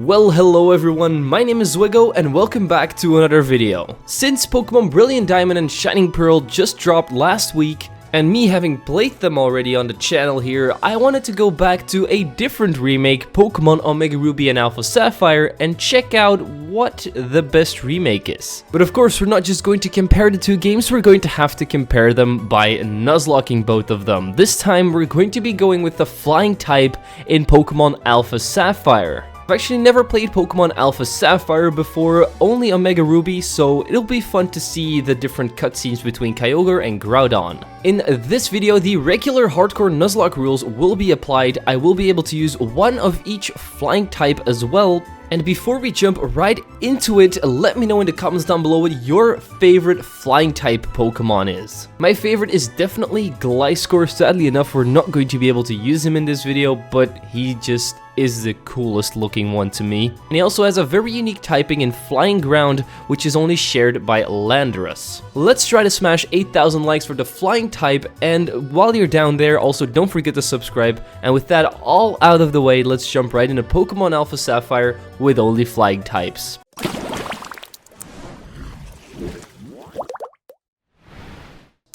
Well, hello everyone, my name is zwiggojr and welcome back to another video. Since Pokemon Brilliant Diamond and Shining Pearl just dropped last week, and me having played them already on the channel here, I wanted to go back to a different remake, Pokemon Omega Ruby and Alpha Sapphire, and check out what the best remake is. But of course, we're not just going to compare the two games, we're going to have to compare them by Nuzlocking both of them. This time, we're going to be going with the flying type in Pokemon Alpha Sapphire. I've actually never played Pokemon Alpha Sapphire before, only Omega Ruby, so it'll be fun to see the different cutscenes between Kyogre and Groudon. In this video, the regular hardcore Nuzlocke rules will be applied. I will be able to use one of each flying type as well. And before we jump right into it, let me know in the comments down below what your favorite flying type Pokemon is. My favorite is definitely Gliscor. Sadly enough, we're not going to be able to use him in this video, but he just is the coolest looking one to me. And he also has a very unique typing in Flying Ground, which is only shared by Landorus. Let's try to smash 8,000 likes for the flying type, and while you're down there, also don't forget to subscribe. And with that all out of the way, let's jump right into Pokemon Alpha Sapphire with only flying types.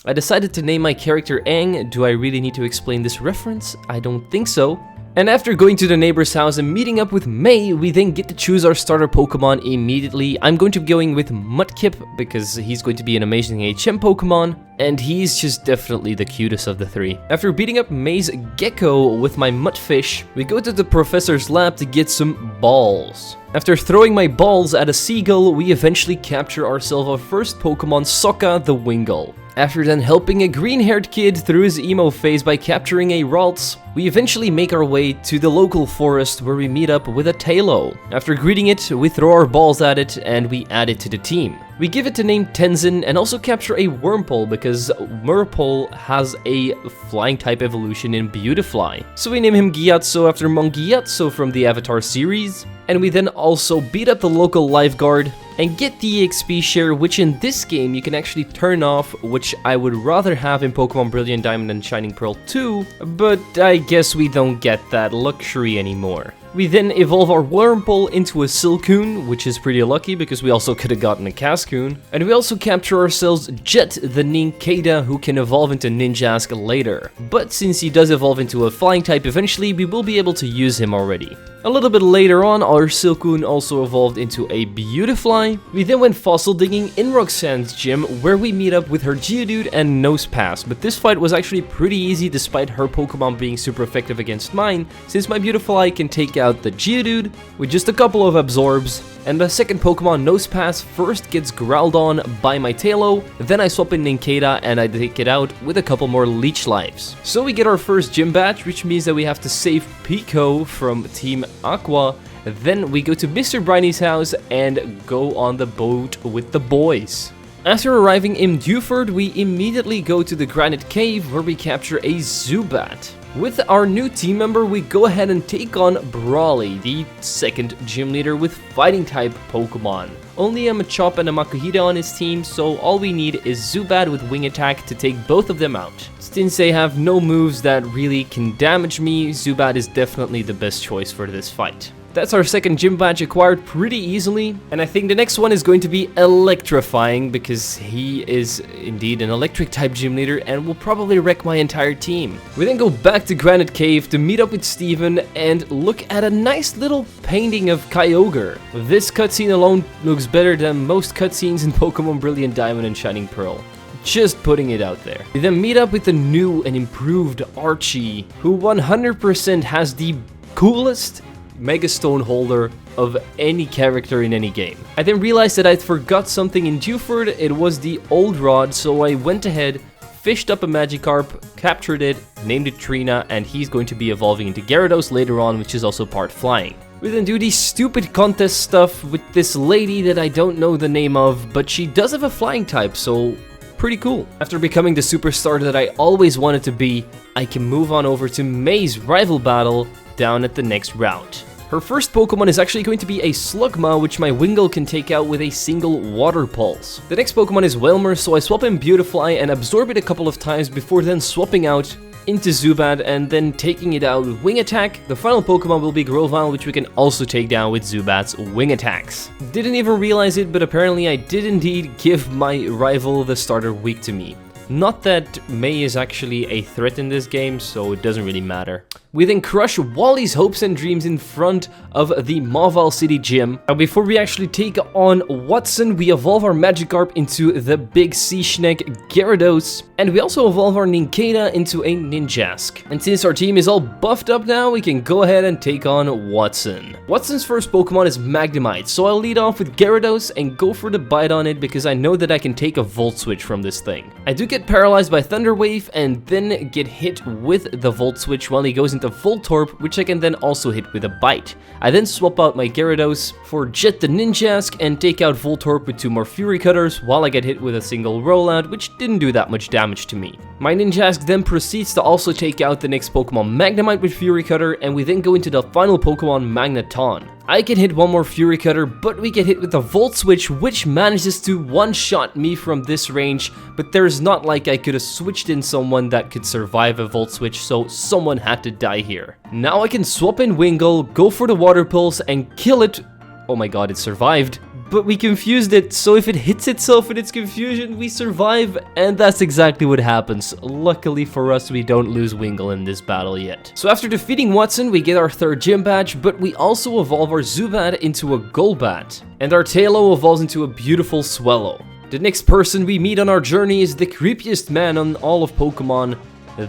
I decided to name my character Aang. Do I really need to explain this reference? I don't think so. And after going to the neighbor's house and meeting up with May, we then get to choose our starter Pokemon immediately. I'm going to be going with Mudkip because he's going to be an amazing HM Pokemon, and he's just definitely the cutest of the three. After beating up May's Gecko with my Mudfish, we go to the professor's lab to get some balls. After throwing my balls at a seagull, we eventually capture ourselves our first Pokemon, Sokka the Wingull. After then helping a green-haired kid through his emo phase by capturing a Ralts, we eventually make our way to the local forest where we meet up with a Taillow. After greeting it, we throw our balls at it and we add it to the team. We give it the name Tenzin and also capture a Wurmple because Wurmple has a flying type evolution in Beautifly. So we name him Gyatso after Monk Gyatso from the Avatar series. And we then also beat up the local lifeguard and get the EXP share, which in this game you can actually turn off, which I would rather have in Pokemon Brilliant Diamond and Shining Pearl 2, but I guess we don't get that luxury anymore. We then evolve our Wurmple into a Silcoon, which is pretty lucky because we also could have gotten a Cascoon. And we also capture ourselves Jet the Nincada, who can evolve into Ninjask later. But since he does evolve into a flying type eventually, we will be able to use him already. A little bit later on, our Silcoon also evolved into a Beautifly. We then went fossil digging in Roxanne's gym, where we meet up with her Geodude and Nosepass. But this fight was actually pretty easy despite her Pokemon being super effective against mine, since my Beautifly can take out the Geodude with just a couple of absorbs. And the second Pokemon, Nosepass, first gets growled on by my Taillow, then I swap in Nincada and I take it out with a couple more Leech Lives. So we get our first gym badge, which means that we have to save Pico from Team Aqua. Then we go to Mr. Briny's house and go on the boat with the boys. After arriving in Dewford, we immediately go to the Granite Cave where we capture a Zubat. With our new team member, we go ahead and take on Brawly, the second gym leader with fighting type Pokemon. Only a Machop and a Makuhita on his team, so all we need is Zubat with Wing Attack to take both of them out. Since they have no moves that really can damage me, Zubat is definitely the best choice for this fight. That's our second gym badge acquired pretty easily, and I think the next one is going to be Electrifying because he is indeed an electric type gym leader and will probably wreck my entire team. We then go back to Granite Cave to meet up with Steven and look at a nice little painting of Kyogre. This cutscene alone looks better than most cutscenes in Pokemon Brilliant Diamond and Shining Pearl. Just putting it out there. We then meet up with the new and improved Archie, who 100% has the coolest Mega Stone holder of any character in any game. I then realized that I'd forgot something in Dewford. It was the old rod, so I went ahead, fished up a Magikarp, captured it, named it Trina, and he's going to be evolving into Gyarados later on, which is also part flying. We then do these stupid contest stuff with this lady that I don't know the name of, but she does have a flying type, so pretty cool. After becoming the superstar that I always wanted to be, I can move on over to May's rival battle down at the next route. Her first Pokemon is actually going to be a Slugma, which my Wingull can take out with a single Water Pulse. The next Pokemon is Wailmer, so I swap in Beautifly and absorb it a couple of times before then swapping out into Zubat and then taking it out with Wing Attack. The final Pokemon will be Grovyle, which we can also take down with Zubat's Wing Attacks. Didn't even realize it, but apparently I did indeed give my rival the starter weak to me. Not that May is actually a threat in this game, so it doesn't really matter. We then crush Wally's hopes and dreams in front of the Mauville City gym. Now before we actually take on Watson, we evolve our Magikarp into the big sea snake Gyarados, and we also evolve our Nincada into a Ninjask. And since our team is all buffed up now, we can go ahead and take on Watson. Watson's first Pokemon is Magnemite, so I'll lead off with Gyarados and go for the bite on it because I know that I can take a Volt Switch from this thing. I do get paralyzed by Thunder Wave and then get hit with the Volt Switch while he goes into Voltorb, which I can then also hit with a bite. I then swap out my Gyarados for Jet the Ninjask and take out Voltorb with 2 more Fury Cutters while I get hit with a single rollout, which didn't do that much damage to me. My Ninjask then proceeds to also take out the next Pokemon Magnemite with Fury Cutter, and we then go into the final Pokemon Magneton. I can hit 1 more Fury Cutter, but we get hit with the Volt Switch, which manages to one-shot me from this range, but there's not like I could have switched in someone that could survive a Volt Switch, so someone had to die here. Now I can swap in Wingull, go for the Water Pulse, and kill it. Oh my god, it survived. But we confused it, so if it hits itself in its confusion, we survive, and that's exactly what happens. Luckily for us, we don't lose Wingull in this battle yet. So after defeating Watson, we get our 3rd gym badge, but we also evolve our Zubat into a Golbat. And our Taillow evolves into a beautiful Swellow. The next person we meet on our journey is the creepiest man on all of Pokemon.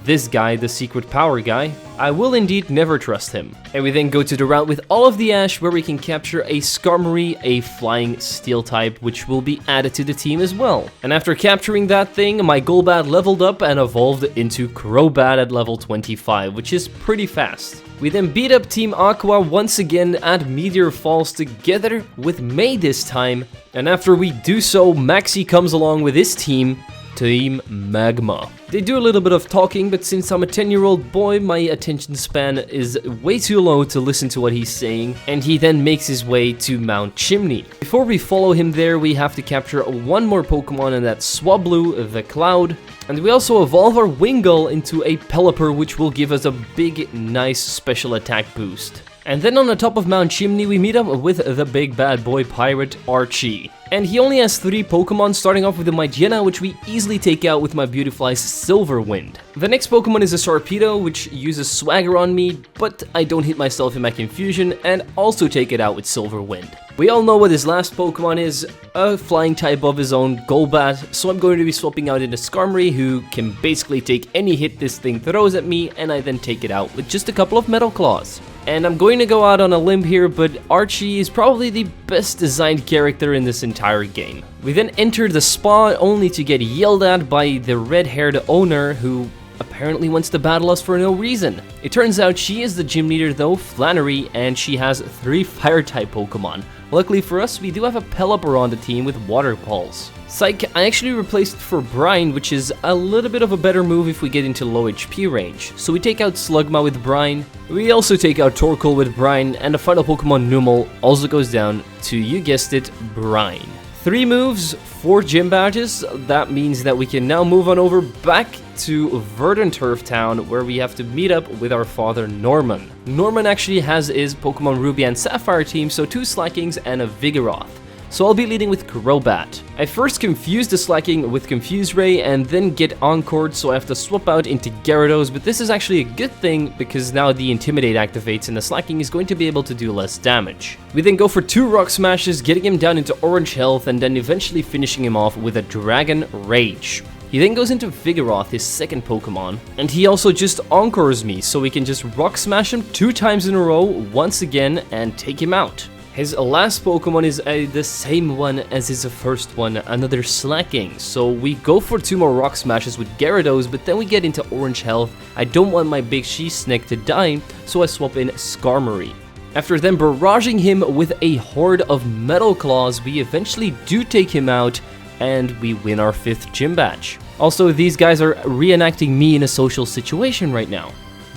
This guy, the secret power guy. I will indeed never trust him. And we then go to the route with all of the Ash where we can capture a Skarmory, a flying steel type, which will be added to the team as well. And after capturing that thing, my Golbat leveled up and evolved into Crobat at level 25, which is pretty fast. We then beat up Team Aqua once again at Meteor Falls together with May this time. And after we do so, Maxie comes along with his team, Team Magma. They do a little bit of talking, but since I'm a 10-year-old boy, my attention span is way too low to listen to what he's saying, and he then makes his way to Mount Chimney. Before we follow him there, we have to capture 1 more Pokemon, and that's Swablu, the Cloud. And we also evolve our Wingull into a Pelipper, which will give us a big, nice special attack boost. And then on the top of Mount Chimney, we meet up with the big bad boy pirate, Archie. And he only has 3 Pokemon, starting off with the Myjena, which we easily take out with my Beautifly's Silverwind. The next Pokemon is a Sharpedo, which uses Swagger on me, but I don't hit myself in my confusion, and also take it out with Silverwind. We all know what his last Pokemon is, a flying type of his own, Golbat, so I'm going to be swapping out into Skarmory, who can basically take any hit this thing throws at me, and I then take it out with just a couple of Metal Claws. And I'm going to go out on a limb here, but Archie is probably the best designed character in this entire game. We then enter the spa only to get yelled at by the red-haired owner who apparently wants to battle us for no reason. It turns out she is the gym leader though, Flannery, and she has 3 fire-type Pokemon. Luckily for us, we do have a Pelipper on the team with Water Pulse. Psych, I actually replaced for Brine, which is a little bit of a better move if we get into low HP range. So we take out Slugma with Brine, we also take out Torkoal with Brine, and the final Pokemon Numel also goes down to, you guessed it, Brine. 3 moves, 4 gym badges. That means that we can now move on over back to Verdant Turf Town, where we have to meet up with our father Norman. Norman actually has his Pokemon Ruby and Sapphire team, so 2 Slackings and a Vigoroth. So I'll be leading with Crobat. I first confuse the Slacking with Confuse Ray and then get Encored, so I have to swap out into Gyarados, but this is actually a good thing because now the Intimidate activates and the Slacking is going to be able to do less damage. We then go for 2 Rock Smashes, getting him down into orange health and then eventually finishing him off with a Dragon Rage. He then goes into Vigoroth, his second Pokemon, and he also just Encores me, so we can just Rock Smash him 2 times in a row once again and take him out. His last Pokemon is the same one as his first one, another Slacking. So we go for 2 more Rock Smashes with Gyarados, but then we get into orange health. I don't want my big She-Snake to die, so I swap in Skarmory. After then barraging him with a horde of Metal Claws, we eventually do take him out, and we win our 5th gym badge. Also, these guys are reenacting me in a social situation right now,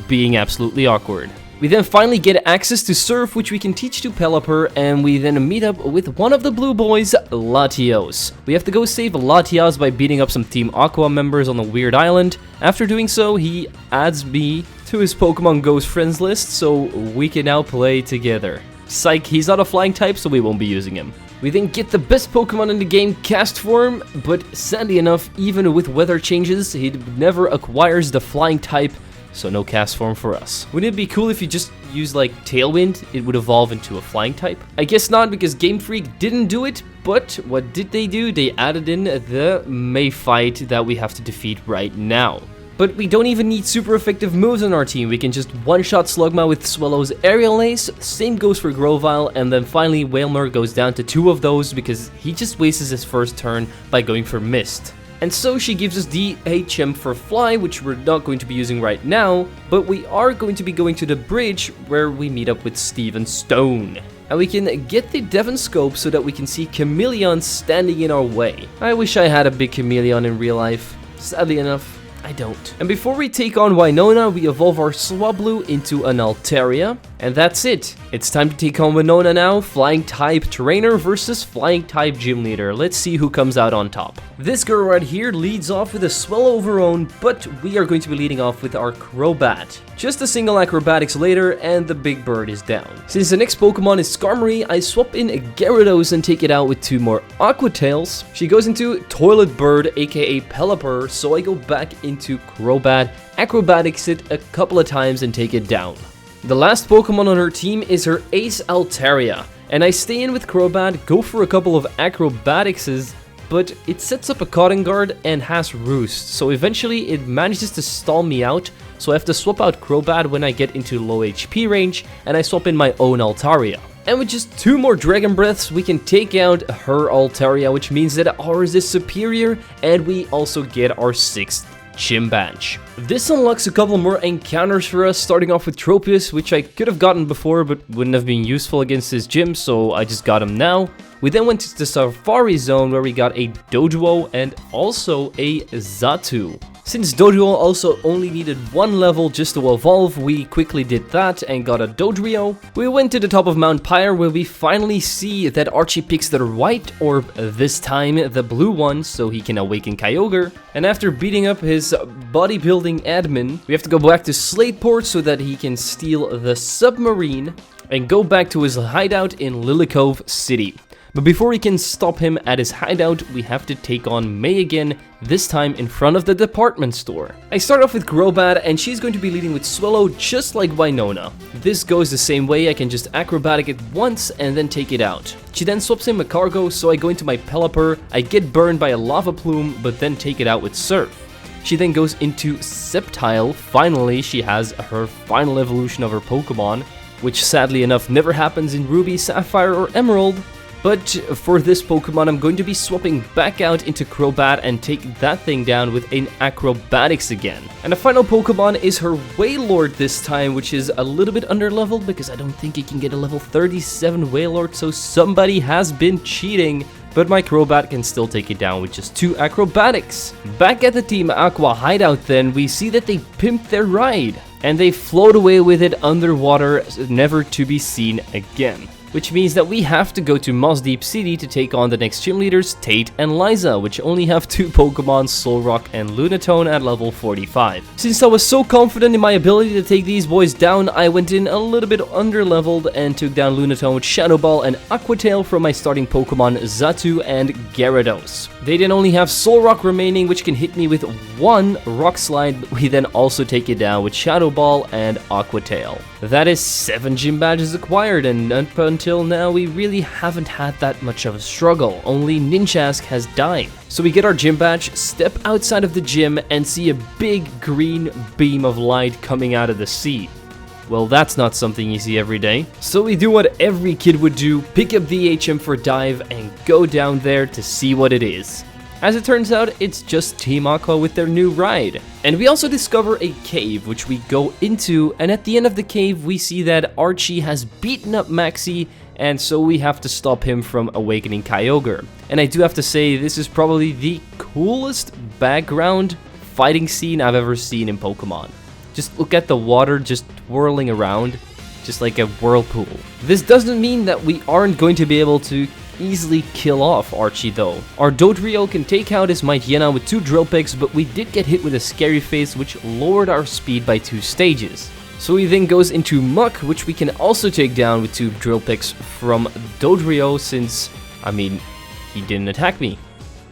being absolutely awkward. We then finally get access to Surf, which we can teach to Pelipper, and we then meet up with one of the blue boys, Latios. We have to go save Latios by beating up some Team Aqua members on the weird island. After doing so, he adds me to his Pokemon Go's friends list, so we can now play together. Psych, he's not a flying type, so we won't be using him. We then get the best Pokemon in the game, Cast Form, but sadly enough, even with weather changes, he never acquires the flying type, so no Cast Form for us. Wouldn't it be cool if you just use like Tailwind, it would evolve into a flying type? I guess not, because Game Freak didn't do it, but what did they do? They added in the Mayfight that we have to defeat right now. But we don't even need super effective moves on our team. We can just one-shot Slugma with Swellow's Aerial Ace, same goes for Grovyle, and then finally Wailmer goes down to 2 of those because he just wastes his first turn by going for Mist. And so she gives us the HM for Fly, which we're not going to be using right now, but we are going to be going to the bridge where we meet up with Steven Stone. And we can get the Devon Scope so that we can see Chameleon standing in our way. I wish I had a big Chameleon in real life. Sadly enough, I don't. And before we take on Winona, we evolve our Swablu into an Altaria. And that's it. It's time to take on Winona now. Flying type trainer versus flying type gym leader. Let's see who comes out on top. This girl right here leads off with a Swellow of her own, but we are going to be leading off with our Crobat. Just a single acrobatics later, and the big bird is down. Since the next Pokemon is Skarmory, I swap in a Gyarados and take it out with 2 more Aqua Tails. She goes into Toilet Bird, aka Pelipper, so I go back into Crobat, acrobatics it a couple of times and take it down. The last Pokemon on her team is her Ace Altaria, and I stay in with Crobat, go for a couple of acrobaticses, but it sets up a Cotton Guard and has Roost, so eventually it manages to stall me out, so I have to swap out Crobat when I get into low HP range, and I swap in my own Altaria. And with just 2 more Dragon Breaths, we can take out her Altaria, which means that ours is superior, and we also get our 6th Gym Badge. This unlocks a couple more encounters for us, starting off with Tropius, which I could have gotten before but wouldn't have been useful against his gym, so I just got him now. We then went to the Safari Zone where we got a Doduo and also a Xatu. Since Doduo also only needed 1 level just to evolve, we quickly did that and got a Dodrio. We went to the top of Mount Pyre where we finally see that Archie picks the white orb, this time the blue one, so he can awaken Kyogre. And after beating up his bodybuilding admin, we have to go back to Slateport so that he can steal the submarine and go back to his hideout in Lilycove City. But before we can stop him at his hideout, we have to take on May again, this time in front of the department store. I start off with Crobat, and she's going to be leading with Swellow just like Winona. This goes the same way, I can just acrobatic it once and then take it out. She then swaps in Macargo, so I go into my Pelipper, I get burned by a Lava Plume, but then take it out with Surf. She then goes into Sceptile. Finally, she has her final evolution of her Pokemon, which sadly enough never happens in Ruby, Sapphire, or Emerald. But for this Pokemon, I'm going to be swapping back out into Crobat and take that thing down with an Acrobatics again. And the final Pokemon is her Wailord this time, which is a little bit underleveled because I don't think it can get a level 37 Wailord, so somebody has been cheating. But my Crobat can still take it down with just 2 acrobatics. Back at the Team Aqua hideout then, we see that they pimped their ride. And they float away with it underwater, never to be seen again. Which means that we have to go to Moss Deep City to take on the next gym leaders, Tate and Liza, which only have 2 Pokemon, Solrock and Lunatone at level 45. Since I was so confident in my ability to take these boys down, I went in a little bit underleveled and took down Lunatone with Shadow Ball and Aqua Tail from my starting Pokemon Xatu and Gyarados. They then only have Solrock remaining, which can hit me with 1 Rock Slide, but we then also take it down with Shadow Ball and Aqua Tail. That is 7 gym badges acquired, and up until now we really haven't had that much of a struggle, only Ninjask has died. So we get our gym badge, step outside of the gym and see a big green beam of light coming out of the sea. Well, that's not something you see every day. So we do what every kid would do, pick up the HM for Dive and go down there to see what it is. As it turns out, it's just Team Aqua with their new ride. And we also discover a cave, which we go into, and at the end of the cave, we see that Archie has beaten up Maxie, and so we have to stop him from awakening Kyogre. And I do have to say, this is probably the coolest background fighting scene I've ever seen in Pokemon. Just look at the water just whirling around, just like a whirlpool. This doesn't mean that we aren't going to be able to easily kill off Archie though. Our Dodrio can take out his Mightyena with 2 drill picks, but we did get hit with a scary face which lowered our speed by 2 stages. So he then goes into Muck, which we can also take down with 2 drill picks from Dodrio since, I mean, he didn't attack me.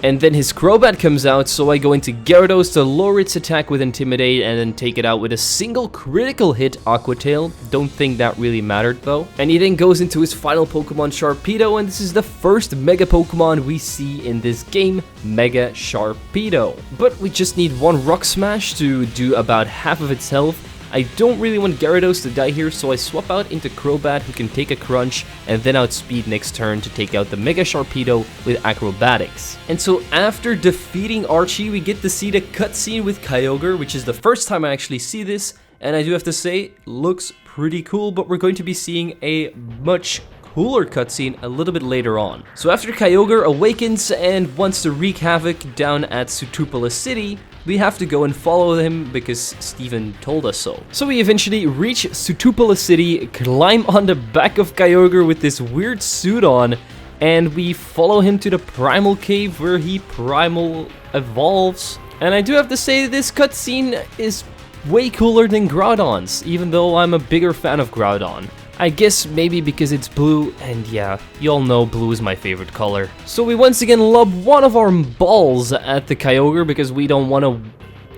And then his Crobat comes out, so I go into Gyarados to lower its attack with Intimidate and then take it out with a single critical hit Aqua Tail. Don't think that really mattered though. And he then goes into his final Pokemon, Sharpedo, and this is the first Mega Pokemon we see in this game, Mega Sharpedo. But we just need 1 Rock Smash to do about half of its health. I don't really want Gyarados to die here, so I swap out into Crobat, who can take a Crunch, and then outspeed next turn to take out the Mega Sharpedo with Acrobatics. And so after defeating Archie, we get to see the cutscene with Kyogre, which is the first time I actually see this, and I do have to say, looks pretty cool, but we're going to be seeing a much cooler cutscene a little bit later on. So after Kyogre awakens and wants to wreak havoc down at Sootopolis City, we have to go and follow him because Steven told us so. So we eventually reach Sootopolis City, climb on the back of Kyogre with this weird suit on, and we follow him to the Primal Cave where he Primal evolves. And I do have to say this cutscene is way cooler than Groudon's, even though I'm a bigger fan of Groudon. I guess maybe because it's blue, and yeah, you all know blue is my favorite color. So we once again lob one of our balls at the Kyogre because we don't want to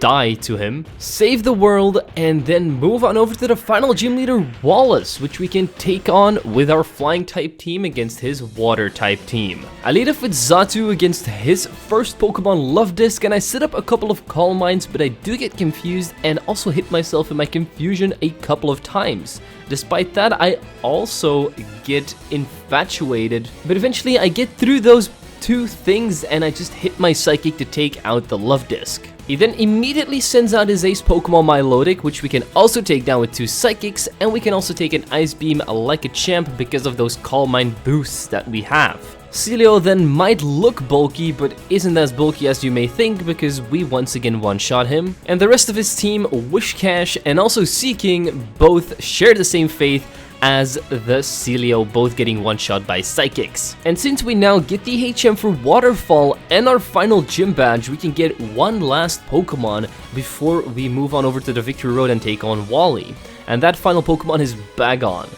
die to him, save the world, and then move on over to the final gym leader, Wallace, which we can take on with our flying type team against his water type team. I lead off with Xatu against his first Pokemon Love Disc, and I set up a couple of Calm Minds, but I do get confused and also hit myself in my confusion a couple of times. Despite that, I also get infatuated, but eventually I get through those 2 things and I just hit my Psychic to take out the Love Disc. He then immediately sends out his ace Pokemon Milotic, which we can also take down with 2 Psychics, and we can also take an Ice Beam like a champ because of those Calm Mind boosts that we have. Celio then might look bulky, but isn't as bulky as you may think because we once again one-shot him. And the rest of his team, Wishcash and also Seeking, both share the same fate as the Celio, both getting one-shot by Psychics. And since we now get the HM for Waterfall and our final gym badge, we can get one last Pokemon before we move on over to the Victory Road and take on Wally. And that final Pokemon is Bagon.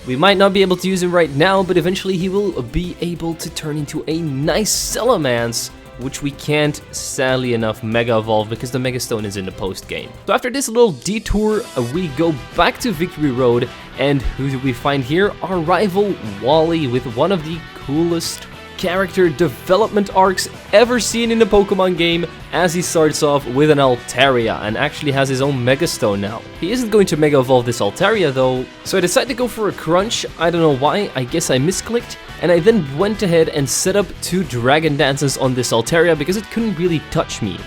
We might not be able to use him right now, but eventually he will be able to turn into a nice Salamence, which we can't, sadly enough, Mega Evolve because the Mega Stone is in the post-game. So after this little detour, we go back to Victory Road, and who do we find here? Our rival, Wally, with one of the coolest character development arcs ever seen in a Pokemon game, as he starts off with an Altaria and actually has his own Mega Stone now. He isn't going to Mega Evolve this Altaria though, so I decided to go for a Crunch. I don't know why, I guess I misclicked, and I then went ahead and set up 2 Dragon Dances on this Altaria because it couldn't really touch me.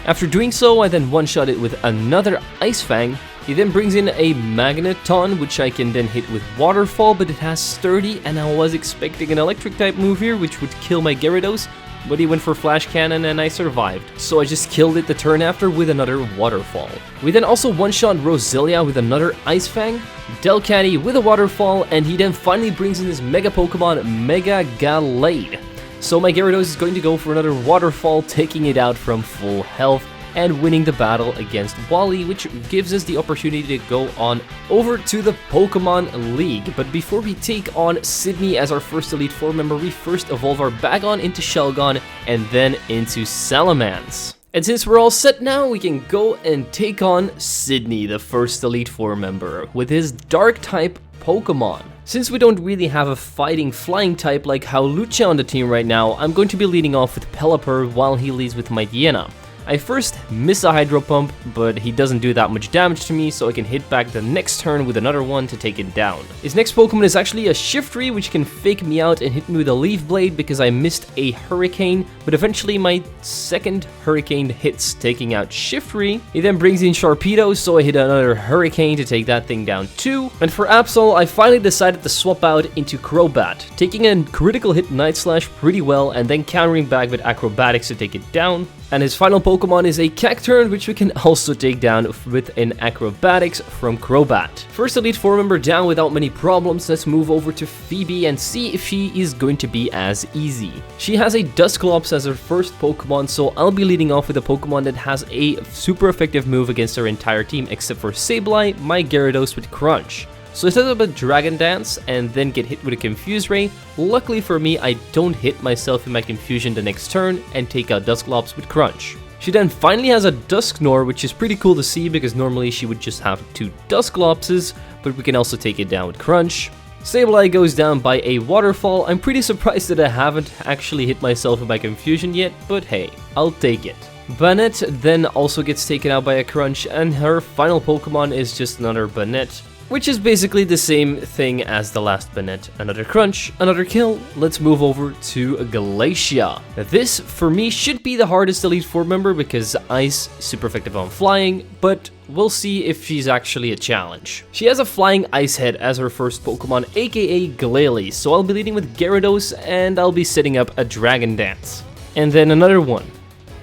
After doing so, I then one-shot it with another Ice Fang. He then brings in a Magneton, which I can then hit with Waterfall, but it has Sturdy, and I was expecting an Electric type move here, which would kill my Gyarados, but he went for Flash Cannon and I survived. So I just killed it the turn after with another Waterfall. We then also one-shot Roselia with another Ice Fang, Delcatty with a Waterfall, and he then finally brings in his Mega Pokemon, Mega Gallade. So my Gyarados is going to go for another Waterfall, taking it out from full health and winning the battle against Wally, which gives us the opportunity to go on over to the Pokemon League. But before we take on Sydney as our first Elite Four member, we first evolve our Bagon into Shelgon and then into Salamence. And since we're all set now, we can go and take on Sydney, the first Elite Four member, with his Dark-type Pokemon. Since we don't really have a fighting flying type like Howlucha on the team right now, I'm going to be leading off with Pelipper while he leads with Mightyena. I first miss a Hydro Pump, but he doesn't do that much damage to me, so I can hit back the next turn with another one to take it down. His next Pokemon is actually a Shiftry, which can fake me out and hit me with a Leaf Blade because I missed a Hurricane, but eventually my second Hurricane hits, taking out Shiftry. He then brings in Sharpedo, so I hit another Hurricane to take that thing down too. And for Absol, I finally decided to swap out into Crobat, taking a critical hit Night Slash pretty well and then countering back with Acrobatics to take it down. And his final Pokemon is a Cacturn, which we can also take down with an Acrobatics from Crobat. First Elite Four member down without many problems. Let's move over to Phoebe and see if she is going to be as easy. She has a Dusclops as her first Pokemon, so I'll be leading off with a Pokemon that has a super effective move against her entire team except for Sableye, my Gyarados with Crunch. So I set up a Dragon Dance and then get hit with a Confuse Ray. Luckily for me, I don't hit myself in my Confusion the next turn and take out Dusclops with Crunch. She then finally has a Dusknoir, which is pretty cool to see because normally she would just have 2 Dusclopses, but we can also take it down with Crunch. Sableye goes down by a Waterfall. I'm pretty surprised that I haven't actually hit myself in my Confusion yet, but hey, I'll take it. Banette then also gets taken out by a Crunch, and her final Pokemon is just another Banette, which is basically the same thing as the last Banette. Another Crunch, another kill. Let's move over to Glacia. This, for me, should be the hardest Elite Four member because Ice is super effective on flying, but we'll see if she's actually a challenge. She has a Flying Ice Head as her first Pokemon, aka Glalie, so I'll be leading with Gyarados and I'll be setting up a Dragon Dance. And then another one.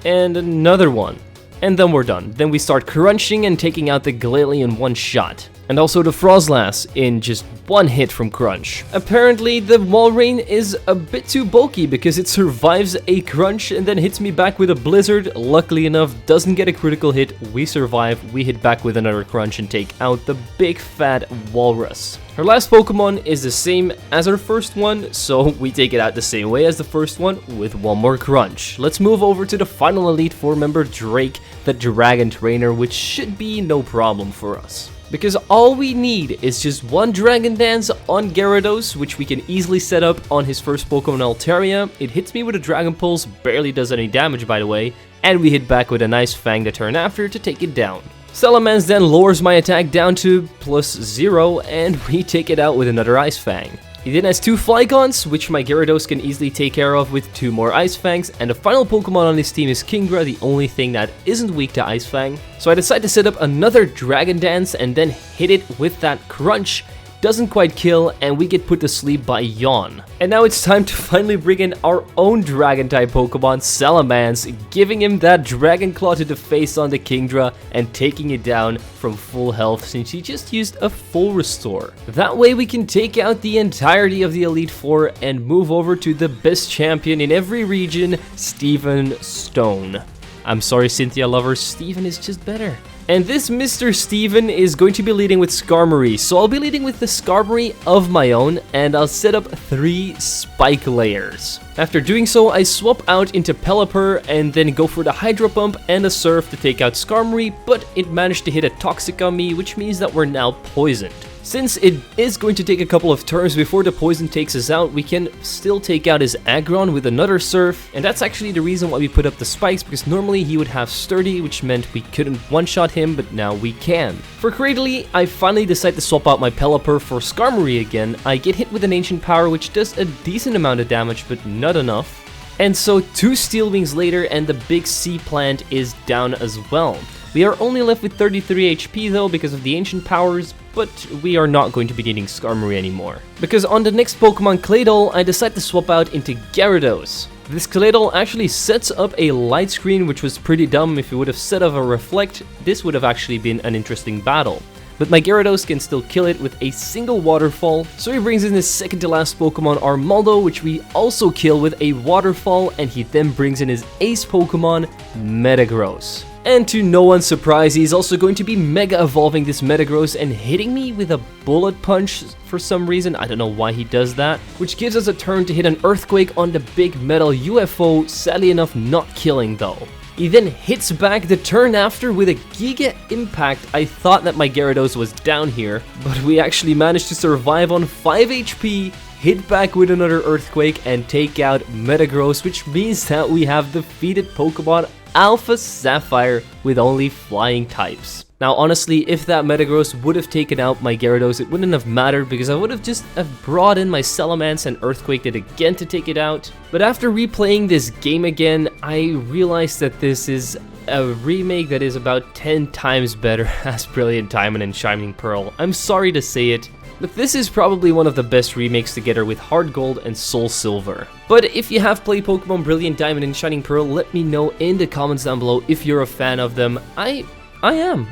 And another one. And then we're done. Then we start crunching and taking out the Glalie in one shot. And also the Frostlass in just one hit from Crunch. Apparently the Walrein is a bit too bulky because it survives a Crunch and then hits me back with a Blizzard. Luckily enough, doesn't get a critical hit, we survive, we hit back with another Crunch and take out the big fat Walrus. Her last Pokemon is the same as her first one, so we take it out the same way as the first one with one more Crunch. Let's move over to the final Elite Four member, Drake, the Dragon Trainer, which should be no problem for us. Because all we need is just one Dragon Dance on Gyarados, which we can easily set up on his first Pokemon Altaria. It hits me with a Dragon Pulse, barely does any damage by the way, and we hit back with a nice Fang the turn after to take it down. Salamence then lowers my attack down to +0, and we take it out with another Ice Fang. He then has 2 Flygons, which my Gyarados can easily take care of with 2 more Ice Fangs, and the final Pokemon on his team is Kingdra, the only thing that isn't weak to Ice Fang. So I decide to set up another Dragon Dance and then hit it with that Crunch. Doesn't quite kill, and we get put to sleep by Yawn. And now it's time to finally bring in our own Dragon-type Pokemon, Salamence, giving him that Dragon Claw to the face on the Kingdra and taking it down from full health since he just used a full restore. That way we can take out the entirety of the Elite Four and move over to the best champion in every region, Steven Stone. I'm sorry, Cynthia lovers, Steven is just better. And this Mr. Steven is going to be leading with Skarmory, so I'll be leading with the Skarmory of my own, and I'll set up 3 Spike Layers. After doing so, I swap out into Pelipper and then go for the Hydro Pump and a Surf to take out Skarmory, but it managed to hit a Toxic on me, which means that we're now poisoned. Since it is going to take a couple of turns before the poison takes us out, we can still take out his Aggron with another Surf, and that's actually the reason why we put up the spikes, because normally he would have Sturdy, which meant we couldn't one-shot him, but now we can. For Cradily, I finally decide to swap out my Pelipper for Skarmory again. I get hit with an Ancient Power, which does a decent amount of damage, but not enough. And so 2 Steel Wings later, and the big Sea Plant is down as well. We are only left with 33 HP though because of the Ancient Powers, but we are not going to be needing Skarmory anymore. Because on the next Pokemon, Claydol, I decide to swap out into Gyarados. This Claydol actually sets up a Light Screen, which was pretty dumb. If it would have set up a Reflect, this would have actually been an interesting battle. But my Gyarados can still kill it with a single Waterfall, so he brings in his second to last Pokemon, Armaldo, which we also kill with a Waterfall, and he then brings in his ace Pokemon, Metagross. And to no one's surprise, he's also going to be Mega Evolving this Metagross and hitting me with a Bullet Punch for some reason. I don't know why he does that. Which gives us a turn to hit an Earthquake on the big metal UFO, sadly enough not killing though. He then hits back the turn after with a Giga Impact. I thought that my Gyarados was down here, but we actually managed to survive on 5 HP, hit back with another Earthquake, and take out Metagross, which means that we have defeated Pokemon Alpha Sapphire with only flying types. Now honestly, if that Metagross would have taken out my Gyarados, it wouldn't have mattered because I would have just brought in my Salamence and Earthquaked it again to take it out. But after replaying this game again, I realized that this is a remake that is about 10 times better as Brilliant Diamond and Shining Pearl. I'm sorry to say it, But this is probably one of the best remakes together with Heart Gold and Soul Silver. But if you have played Pokemon Brilliant Diamond and Shining Pearl, let me know in the comments down below if you're a fan of them. I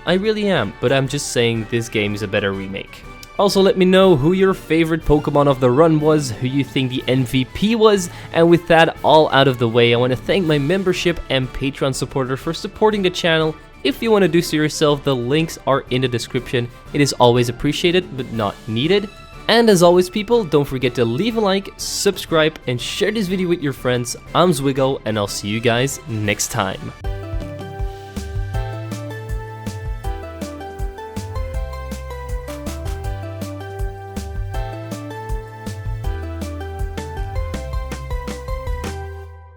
really am, but I'm just saying this game is a better remake. Also, let me know who your favorite Pokemon of the run was, who you think the MVP was, and with that all out of the way, I want to thank my membership and Patreon supporter for supporting the channel. If you want to do so yourself, the links are in the description. It is always appreciated, but not needed. And as always, people, don't forget to leave a like, subscribe, and share this video with your friends. I'm zwiggojr, and I'll see you guys next time.